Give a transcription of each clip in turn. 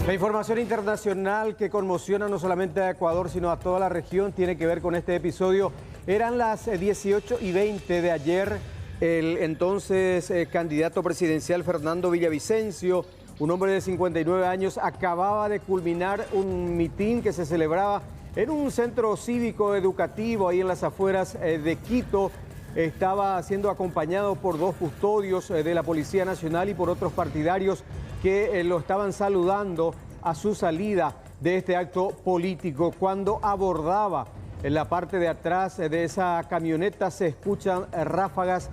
La información internacional que conmociona no solamente a Ecuador, sino a toda la región, tiene que ver con este episodio. Eran las 18:20 de ayer. El entonces candidato presidencial Fernando Villavicencio, un hombre de 59 años, acababa de culminar un mitin que se celebraba en un centro cívico educativo ahí en las afueras de Quito. Estaba siendo acompañado por dos custodios de la Policía Nacional y por otros partidarios que lo estaban saludando a su salida de este acto político. Cuando abordaba en la parte de atrás de esa camioneta se escuchan ráfagas,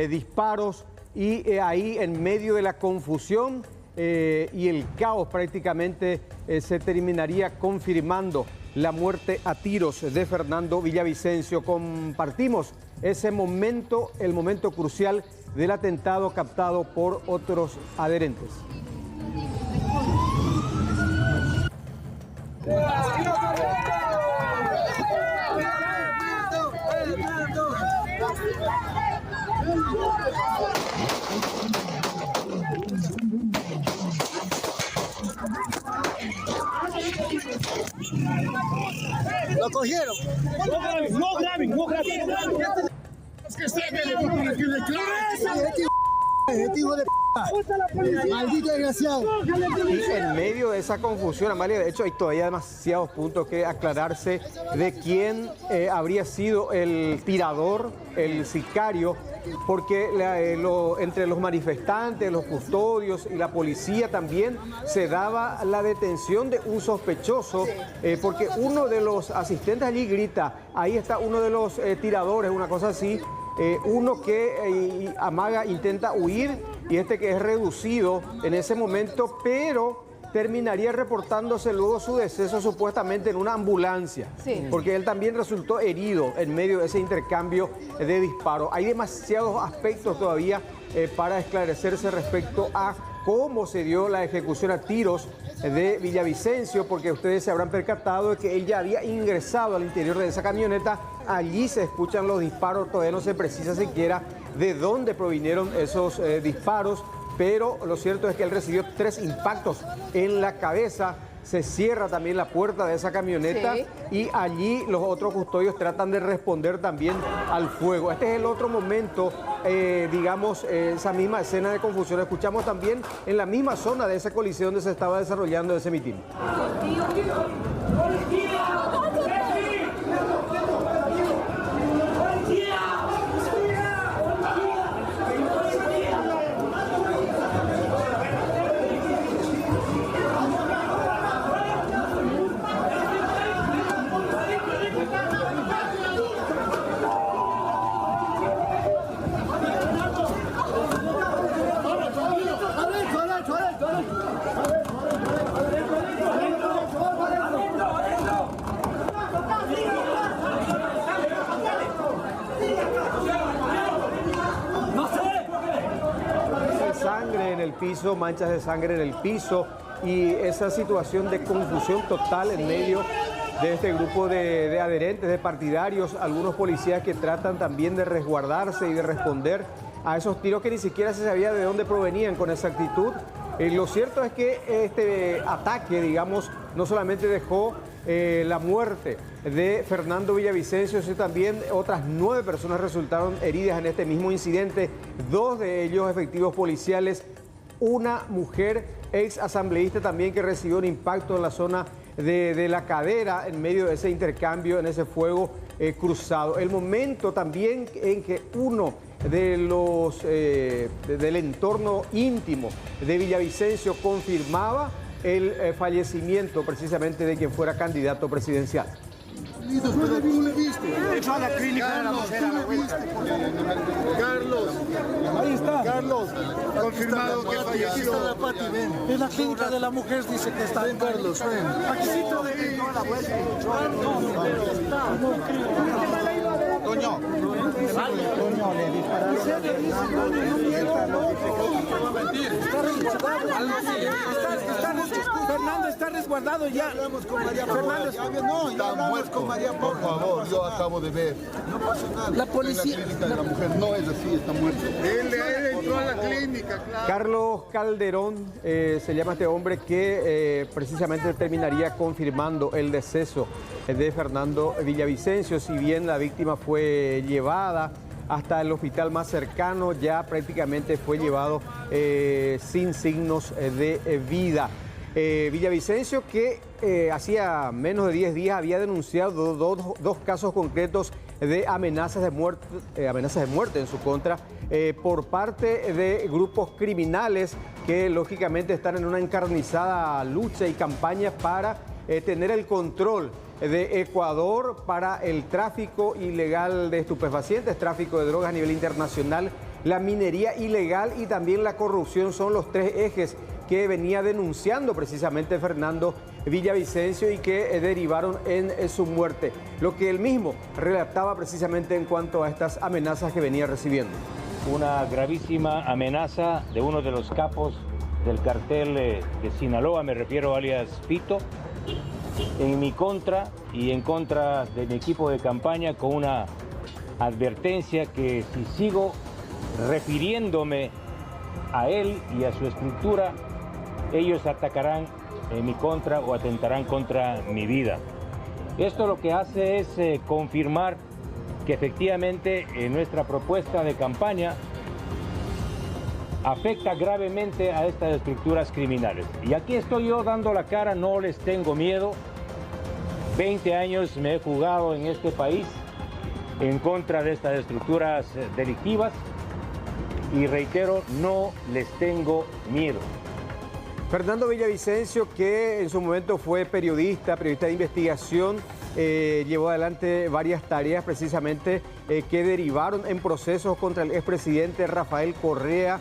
disparos y ahí en medio de la confusión y el caos prácticamente se terminaría confirmando la muerte a tiros de Fernando Villavicencio. Compartimos ese momento, el momento crucial del atentado captado por otros adherentes. Lo cogieron. No graben. Es que está este hijo de maldito desgraciado. Y en medio de esa confusión, Amalia, de hecho hay todavía demasiados puntos que aclararse de quién habría sido el tirador, el sicario, porque entre los manifestantes, los custodios y la policía también se daba la detención de un sospechoso, porque uno de los asistentes allí grita, ahí está uno de los tiradores, una cosa así. Uno que amaga, intenta huir, y este que es reducido en ese momento, pero terminaría reportándose luego su deceso supuestamente en una ambulancia, porque él también resultó herido en medio de ese intercambio de disparos. Hay demasiados aspectos todavía para esclarecerse respecto a cómo se dio la ejecución a tiros de Villavicencio, porque ustedes se habrán percatado de que él ya había ingresado al interior de esa camioneta. Allí se escuchan los disparos, todavía no se precisa siquiera de dónde provinieron esos disparos, pero lo cierto es que él recibió 3 impactos en la cabeza. Se cierra también la puerta de esa camioneta y allí los otros custodios tratan de responder también al fuego. Este es el otro momento, digamos, esa misma escena de confusión. Escuchamos también en la misma zona de esa colisión donde se estaba desarrollando ese mitin. Sangre en el piso, manchas de sangre en el piso y esa situación de confusión total en medio de este grupo de adherentes, de partidarios, algunos policías que tratan también de resguardarse y de responder a esos tiros que ni siquiera se sabía de dónde provenían con exactitud. Lo cierto es que este ataque, digamos, no solamente dejó la muerte de Fernando Villavicencio, sino también otras 9 personas resultaron heridas en este mismo incidente, 2 de ellos efectivos policiales, una mujer ex asambleísta también que recibió un impacto en la zona de la cadera en medio de ese intercambio, en ese fuego cruzado. El momento también en que uno de los del entorno íntimo de Villavicencio confirmaba el fallecimiento precisamente de quien fuera candidato presidencial. Carlos, ahí está. Carlos, confirmado que falleció. En la clínica de la mujer dice que está en Carlos. Aquícito de Toño, le dispararon. Fernando ¿Dónde está resguardado ya? Hablamos con María Fernández. No, ya hablamos con María Paula. Por favor, yo acabo de ver. No pasó nada. La policía. En la clínica de la mujer no es así, está muerto. Él entró a la clínica, claro. Carlos Calderón se llama este hombre que precisamente terminaría confirmando el deceso de Fernando Villavicencio. Si bien la víctima fue llevada hasta el hospital más cercano, ya prácticamente fue llevado sin signos de vida. Villavicencio, que hacía menos de 10 días había denunciado dos casos concretos de amenazas de muerte en su contra por parte de grupos criminales que lógicamente están en una encarnizada lucha y campaña para tener el control de Ecuador para el tráfico ilegal de estupefacientes, tráfico de drogas a nivel internacional, la minería ilegal y también la corrupción. Son los tres ejes que venía denunciando precisamente Fernando Villavicencio y que derivaron en su muerte. Lo que él mismo relataba precisamente en cuanto a estas amenazas que venía recibiendo. Una gravísima amenaza de uno de los capos del cartel de Sinaloa, me refiero alias Pito, en mi contra y en contra de mi equipo de campaña, con una advertencia que si sigo refiriéndome a él y a su estructura, ellos atacarán en mi contra o atentarán contra mi vida. Esto lo que hace es confirmar que efectivamente nuestra propuesta de campaña afecta gravemente a estas estructuras criminales. Y aquí estoy yo dando la cara, no les tengo miedo. 20 años me he jugado en este país en contra de estas estructuras delictivas y reitero, no les tengo miedo. Fernando Villavicencio, que en su momento fue periodista de investigación, llevó adelante varias tareas precisamente que derivaron en procesos contra el expresidente Rafael Correa,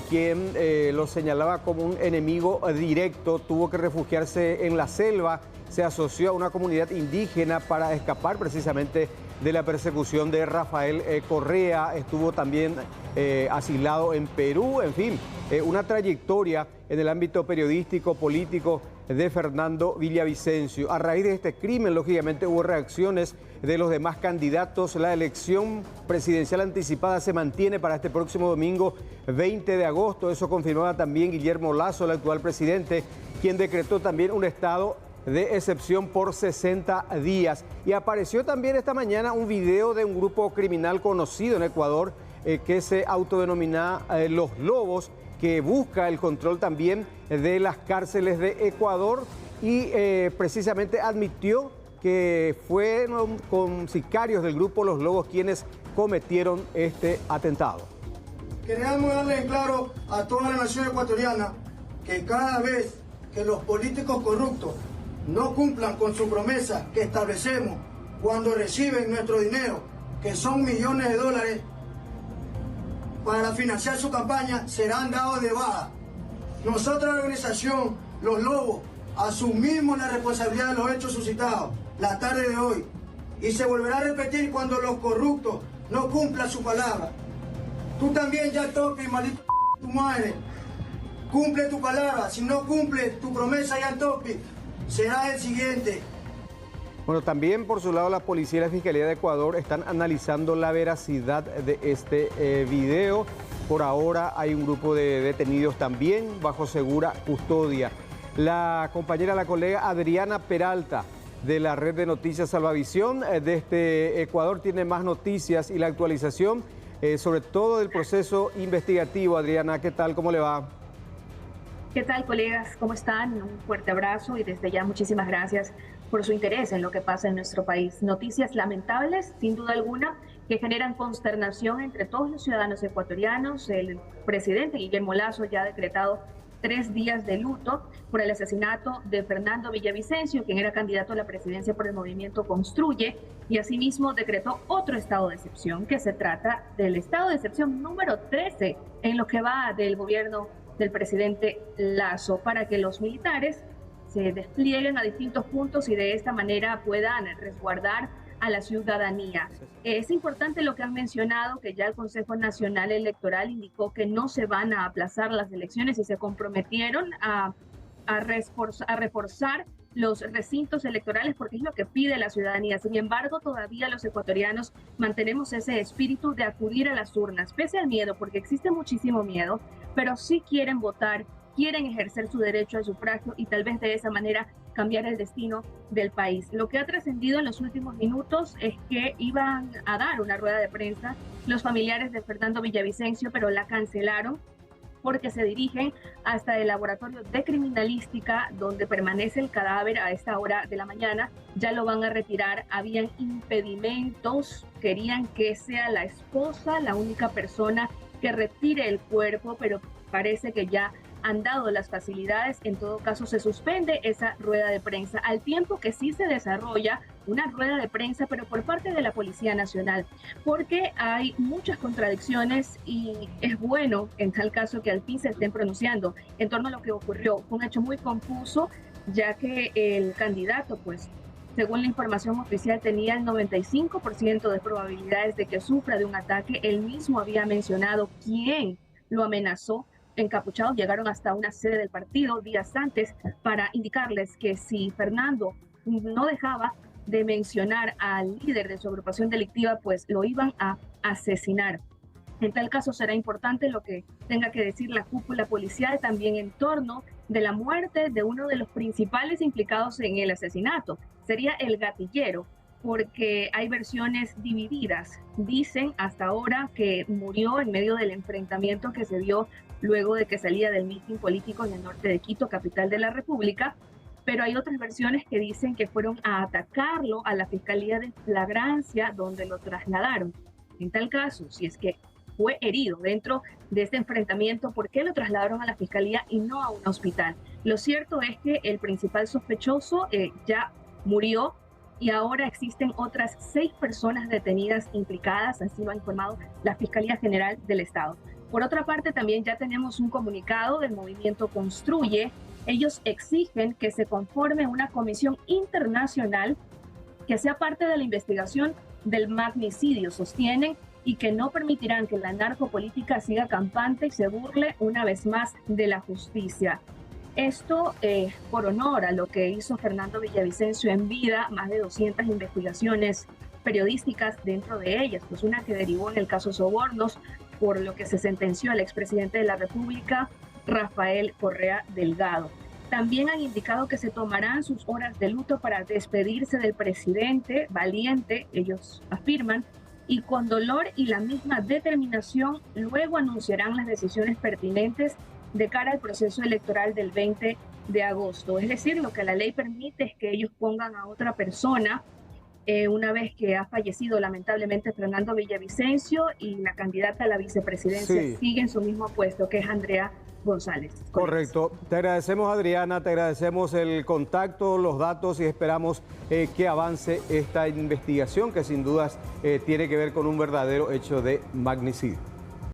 quien lo señalaba como un enemigo directo. Tuvo que refugiarse en la selva, se asoció a una comunidad indígena para escapar precisamente de la persecución de Rafael Correa. Estuvo también asilado en Perú. En fin, una trayectoria en el ámbito periodístico, político de Fernando Villavicencio. A raíz de este crimen, lógicamente, hubo reacciones de los demás candidatos. La elección presidencial anticipada se mantiene para este próximo domingo 20 de agosto. Eso confirmaba también Guillermo Lasso, el actual presidente, quien decretó también un estado de excepción por 60 días. Y apareció también esta mañana un video de un grupo criminal conocido en Ecuador que se autodenomina Los Lobos, que busca el control también de las cárceles de Ecuador y precisamente admitió que fueron con sicarios del grupo Los Lobos quienes cometieron este atentado. Queremos darle en claro a toda la nación ecuatoriana que cada vez que los políticos corruptos no cumplan con su promesa que establecemos cuando reciben nuestro dinero, que son millones de dólares, para financiar su campaña, serán dados de baja. Nosotros, la organización Los Lobos, asumimos la responsabilidad de los hechos suscitados la tarde de hoy y se volverá a repetir cuando los corruptos no cumplan su palabra. Tú también, ya Topi, maldito tu madre, cumple tu palabra. Si no cumple tu promesa, ya Topi, será el siguiente. Bueno, también por su lado la policía y la Fiscalía de Ecuador están analizando la veracidad de este video. Por ahora hay un grupo de detenidos también bajo segura custodia. La compañera, la colega Adriana Peralta de la red de noticias Salvavisión desde Ecuador tiene más noticias y la actualización sobre todo del proceso investigativo. Adriana, ¿qué tal? ¿Cómo le va? ¿Qué tal, colegas? ¿Cómo están? Un fuerte abrazo y desde ya muchísimas gracias por su interés en lo que pasa en nuestro país. Noticias lamentables, sin duda alguna, que generan consternación entre todos los ciudadanos ecuatorianos. El presidente Guillermo Lasso ya ha decretado 3 días de luto por el asesinato de Fernando Villavicencio, quien era candidato a la presidencia por el movimiento Construye, y asimismo decretó otro estado de excepción, que se trata del estado de excepción número 13 en lo que va del gobierno del presidente Lasso, para que los militares se desplieguen a distintos puntos y de esta manera puedan resguardar a la ciudadanía. Es importante lo que han mencionado, que ya el Consejo Nacional Electoral indicó que no se van a aplazar las elecciones y se comprometieron a a reforzar los recintos electorales porque es lo que pide la ciudadanía. Sin embargo, todavía los ecuatorianos mantenemos ese espíritu de acudir a las urnas, pese al miedo, porque existe muchísimo miedo, pero sí quieren votar, quieren ejercer su derecho al sufragio y tal vez de esa manera cambiar el destino del país. Lo que ha trascendido en los últimos minutos es que iban a dar una rueda de prensa los familiares de Fernando Villavicencio, pero la cancelaron porque se dirigen hasta el laboratorio de criminalística donde permanece el cadáver a esta hora de la mañana. Ya lo van a retirar, habían impedimentos, querían que sea la esposa la única persona que retire el cuerpo, pero parece que ya han dado las facilidades. En todo caso, se suspende esa rueda de prensa, al tiempo que sí se desarrolla una rueda de prensa, pero por parte de la Policía Nacional, porque hay muchas contradicciones y es bueno, en tal caso, que al fin se estén pronunciando en torno a lo que ocurrió. Fue un hecho muy confuso, ya que el candidato, pues, según la información oficial, tenía el 95% de probabilidades de que sufra de un ataque. Él mismo había mencionado quién lo amenazó. Encapuchados llegaron hasta una sede del partido días antes para indicarles que si Fernando no dejaba de mencionar al líder de su agrupación delictiva, pues lo iban a asesinar. En tal caso será importante lo que tenga que decir la cúpula policial también en torno de la muerte de uno de los principales implicados en el asesinato. Sería el gatillero, porque hay versiones divididas. Dicen hasta ahora que murió en medio del enfrentamiento que se dio luego de que salía del mitin político en el norte de Quito, capital de la República, pero hay otras versiones que dicen que fueron a atacarlo a la Fiscalía de Flagrancia, donde lo trasladaron. En tal caso, si es que fue herido dentro de este enfrentamiento, ¿por qué lo trasladaron a la Fiscalía y no a un hospital? Lo cierto es que el principal sospechoso ya murió, y ahora existen otras 6 personas detenidas implicadas, así lo ha informado la Fiscalía General del Estado. Por otra parte, también ya tenemos un comunicado del movimiento Construye. Ellos exigen que se conforme una comisión internacional que sea parte de la investigación del magnicidio, sostienen, y que no permitirán que la narcopolítica siga campante y se burle una vez más de la justicia. Esto por honor a lo que hizo Fernando Villavicencio en vida, más de 200 investigaciones periodísticas dentro de ellas, pues una que derivó en el caso Sobornos, por lo que se sentenció al expresidente de la República, Rafael Correa Delgado. También han indicado que se tomarán sus horas de luto para despedirse del presidente valiente, ellos afirman, y con dolor y la misma determinación, luego anunciarán las decisiones pertinentes de cara al proceso electoral del 20 de agosto. Es decir, lo que la ley permite es que ellos pongan a otra persona una vez que ha fallecido lamentablemente Fernando Villavicencio, y la candidata a la vicepresidencia sigue en su mismo puesto, que es Andrea González. Correcto. Te agradecemos, Adriana, te agradecemos el contacto, los datos, y esperamos que avance esta investigación que sin dudas tiene que ver con un verdadero hecho de magnicidio.